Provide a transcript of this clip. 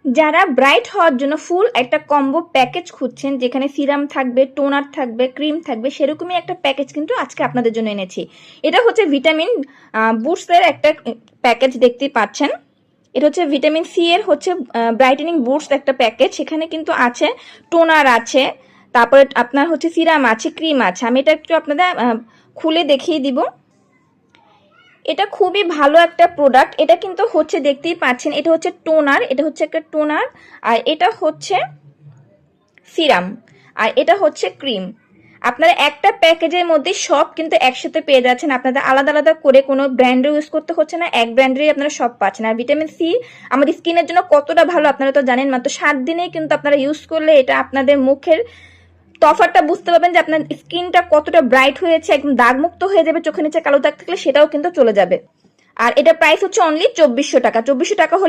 যারা ব্রাইট হওয়ার জন্য ফুল একটা কম্বো প্যাকেজ খুঁজছেন, যেখানে সিরাম থাকবে, টোনার থাকবে, ক্রিম থাকবে, সেরকমই একটা প্যাকেজ কিন্তু আজকে আপনাদের জন্য এনেছি। এটা হচ্ছে ভিটামিন বুস্টের একটা প্যাকেজ দেখতে পাচ্ছেন। এটা হচ্ছে ভিটামিন সি এর হচ্ছে ব্রাইটেনিং বুস্ট একটা প্যাকেজ। সেখানে কিন্তু আছে টোনার আছে, তারপরে আপনার হচ্ছে সিরাম আছে, ক্রিম আছে। আমি এটা একটু আপনাদের খুলে দেখিয়ে দিব। এটা খুবই ভালো একটা প্রোডাক্ট। এটা কিন্তু হচ্ছে দেখতেই পাচ্ছেন, এটা হচ্ছে টোনার, এটা হচ্ছে একটা টোনার, আর এটা হচ্ছে সিরাম, আর এটা হচ্ছে ক্রিম। আপনারা একটা প্যাকেজের মধ্যে সব কিন্তু একসাথে পেয়ে যাচ্ছেন। আপনাদের আলাদা আলাদা করে কোনো ব্র্যান্ডের ইউজ করতে হচ্ছে না, এক ব্র্যান্ডেরই আপনারা সব পাচ্ছেন। আর ভিটামিন সি আমাদের স্কিনের জন্য কতটা ভালো আপনারা তো জানেন। মাত্র 7 দিনেই কিন্তু আপনারা ইউজ করলে এটা আপনাদের মুখের তফাৎটা বুঝতে পারবেন যে আপনার স্কিনটা কতটা ব্রাইট হয়েছে, একদম দাগমুক্ত হয়ে যাবে। চোখের নিচে কালো দাগ থাকলে সেটাও কিন্তু চলে যাবে। আর এটা প্রাইস হচ্ছে অনলি 2400 টাকা। 2400 টাকা